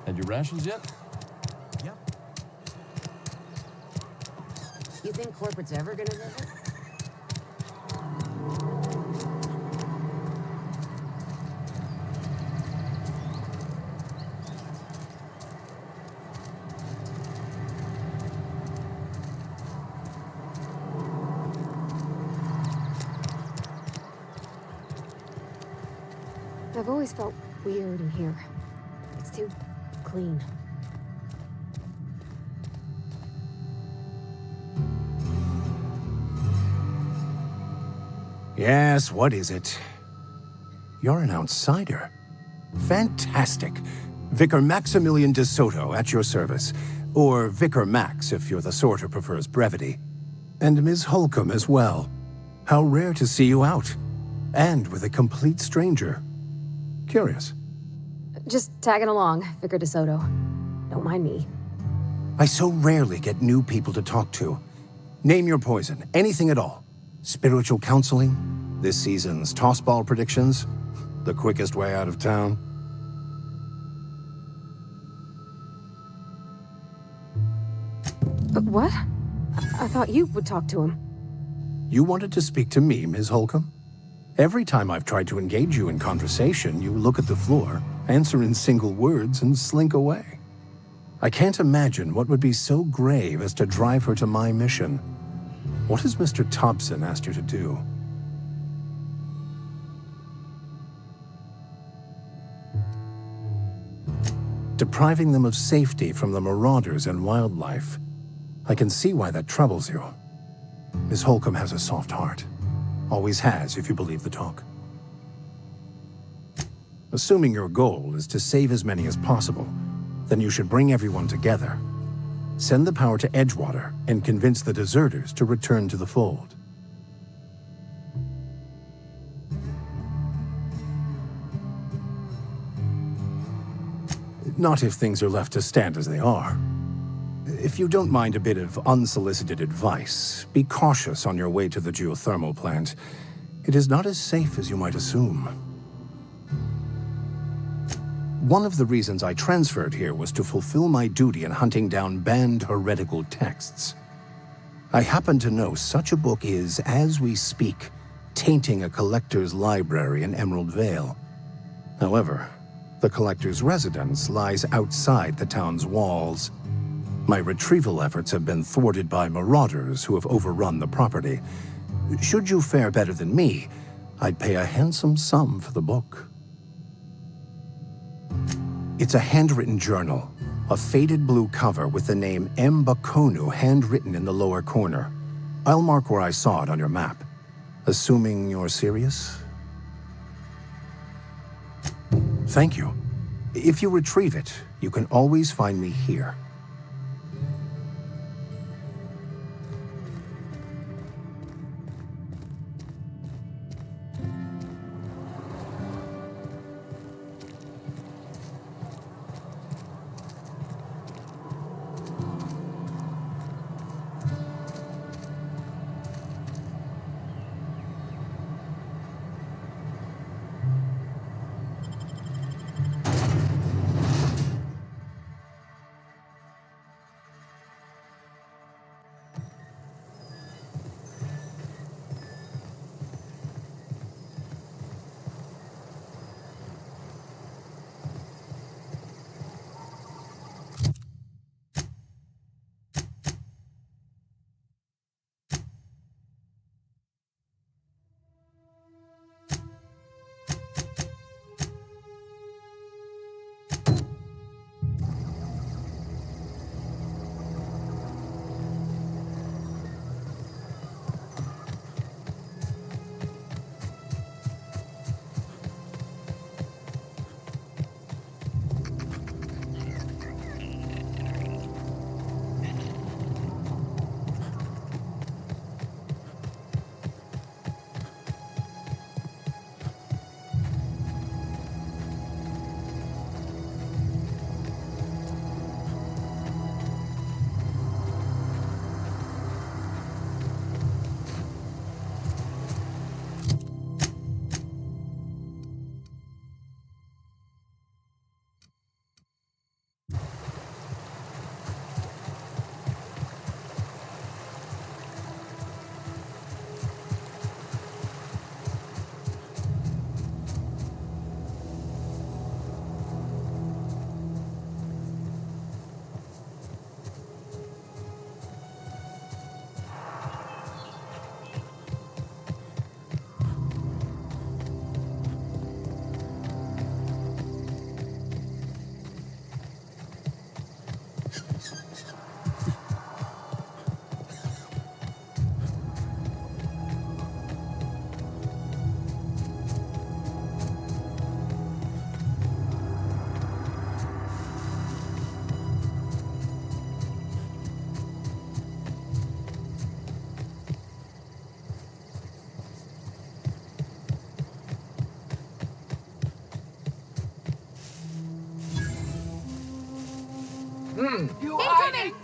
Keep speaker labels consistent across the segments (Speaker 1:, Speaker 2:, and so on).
Speaker 1: Had your rations yet?
Speaker 2: Yep.
Speaker 3: You think corporate's ever gonna visit?
Speaker 4: I've always felt weird in here. It's too clean.
Speaker 2: Yes, what is it? You're an outsider. Fantastic. Vicar Maximilian de Soto at your service. Or Vicar Max if you're the sort who prefers brevity. And Ms. Holcomb as well. How rare to see you out. And with a complete stranger. Curious.
Speaker 4: Just tagging along, Vicar DeSoto. Don't mind me.
Speaker 2: I so rarely get new people to talk to. Name your poison, anything at all. Spiritual counseling, this season's tossball predictions, the quickest way out of town.
Speaker 4: But what? I thought you would talk to him.
Speaker 2: You wanted to speak to me, Ms. Holcomb? Every time I've tried to engage you in conversation, you look at the floor, answer in single words, and slink away. I can't imagine what would be so grave as to drive her to my mission. What has Mr. Thompson asked you to do? Depriving them of safety from the marauders and wildlife. I can see why that troubles you. Miss Holcomb has a soft heart. Always has, if you believe the talk. Assuming your goal is to save as many as possible, then you should bring everyone together. Send the power to Edgewater and convince the deserters to return to the fold. Not if things are left to stand as they are. If you don't mind a bit of unsolicited advice, be cautious on your way to the geothermal plant. It is not as safe as you might assume. One of the reasons I transferred here was to fulfill my duty in hunting down banned heretical texts. I happen to know such a book is, as we speak, tainting a collector's library in Emerald Vale. However, the collector's residence lies outside the town's walls. My retrieval efforts have been thwarted by marauders who have overrun the property. Should you fare better than me, I'd pay a handsome sum for the book. It's a handwritten journal, a faded blue cover with the name M. Bakonu handwritten in the lower corner. I'll mark where I saw it on your map. Assuming you're serious? Thank you. If you retrieve it, you can always find me here.
Speaker 4: Incoming!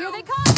Speaker 4: Here they come!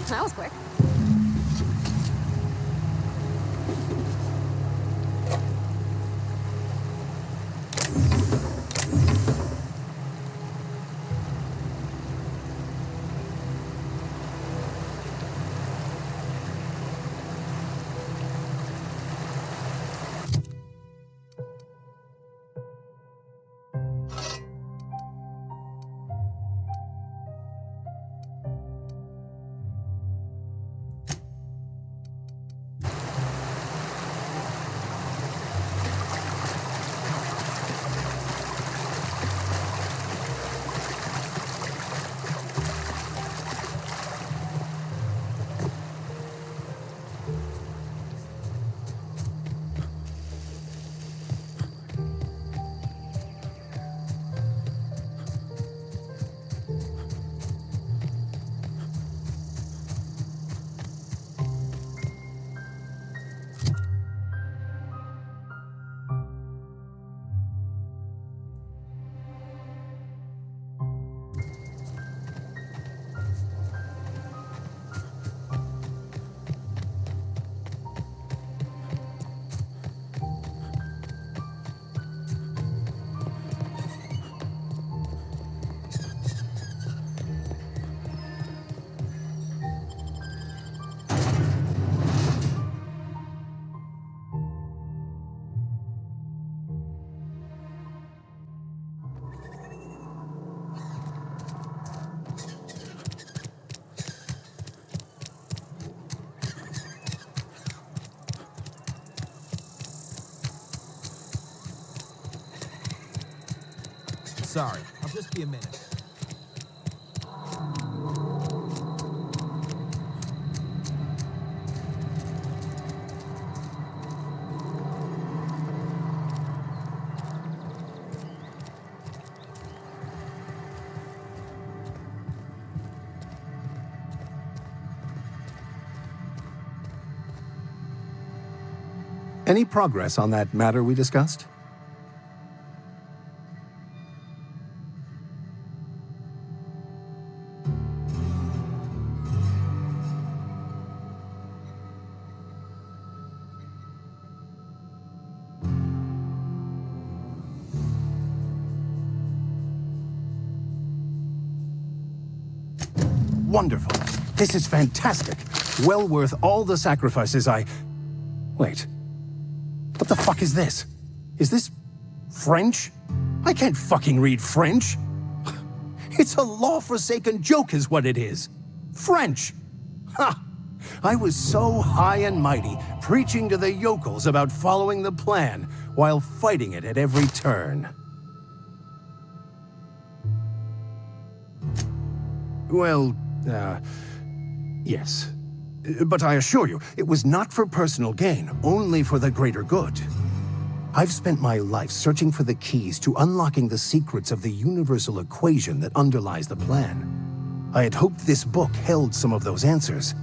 Speaker 4: That was quick.
Speaker 1: Sorry, I'll just be a minute.
Speaker 2: Any progress on that matter we discussed? Wonderful. This is fantastic. Well worth all the sacrifices I... Wait. What the fuck is this? Is this French? I can't fucking read French. It's a law-forsaken joke is what it is. French. Ha! I was so high and mighty, preaching to the yokels about following the plan, while fighting it at every turn. Well, yes. But I assure you, it was not for personal gain, only for the greater good. I've spent my life searching for the keys to unlocking the secrets of the universal equation that underlies the plan. I had hoped this book held some of those answers.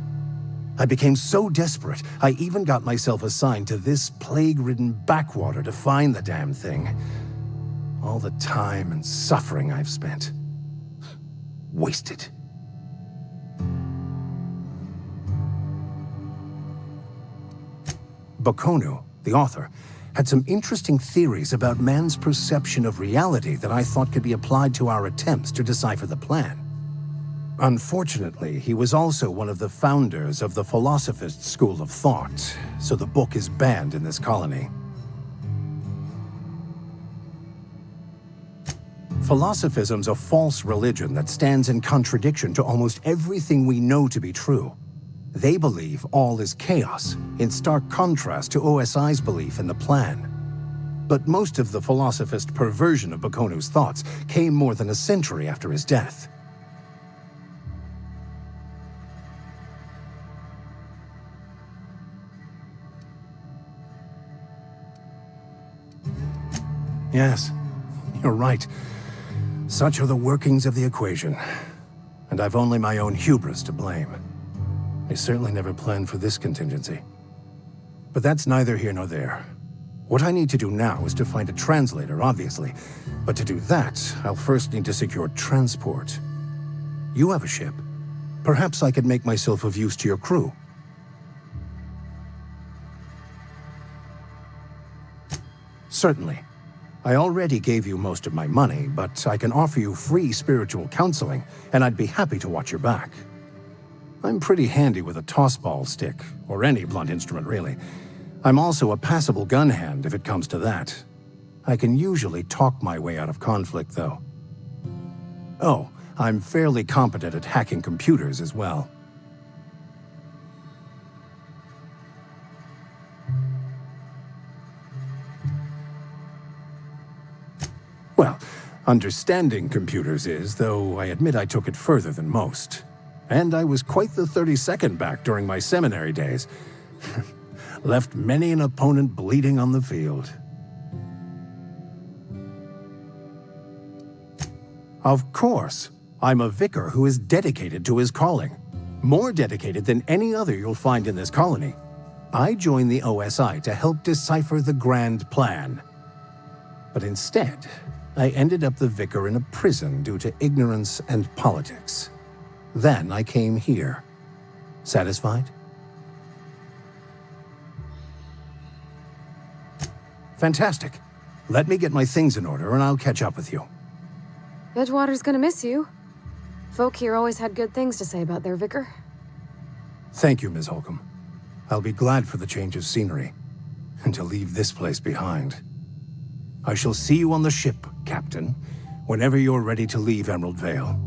Speaker 2: I became so desperate, I even got myself assigned to this plague-ridden backwater to find the damn thing. All the time and suffering I've spent. Wasted. Bakonu, the author, had some interesting theories about man's perception of reality that I thought could be applied to our attempts to decipher the plan. Unfortunately, he was also one of the founders of the philosophist school of thought, so the book is banned in this colony. Philosophism's a false religion that stands in contradiction to almost everything we know to be true. They believe all is chaos, in stark contrast to OSI's belief in the plan. But most of the philosophist perversion of Bakonu's thoughts came more than a century after his death. Yes, you're right. Such are the workings of the equation. And I've only my own hubris to blame. I certainly never planned for this contingency. But that's neither here nor there. What I need to do now is to find a translator, obviously. But to do that, I'll first need to secure transport. You have a ship. Perhaps I could make myself of use to your crew. Certainly. I already gave you most of my money, but I can offer you free spiritual counseling, and I'd be happy to watch your back. I'm pretty handy with a tossball stick, or any blunt instrument really. I'm also a passable gun hand if it comes to that. I can usually talk my way out of conflict, though. Oh, I'm fairly competent at hacking computers as well. Well, understanding computers is, though I admit I took it further than most. And I was quite the 32nd back during my seminary days. Left many an opponent bleeding on the field. Of course, I'm a vicar who is dedicated to his calling. More dedicated than any other you'll find in this colony. I joined the OSI to help decipher the grand plan. But instead, I ended up the vicar in a prison due to ignorance and politics. Then I came here. Satisfied? Fantastic. Let me get my things in order and I'll catch up with you.
Speaker 4: Edgewater's gonna miss you. Folk here always had good things to say about their vicar.
Speaker 2: Thank you, Ms. Holcomb. I'll be glad for the change of scenery, and to leave this place behind. I shall see you on the ship, Captain, whenever you're ready to leave Emerald Vale.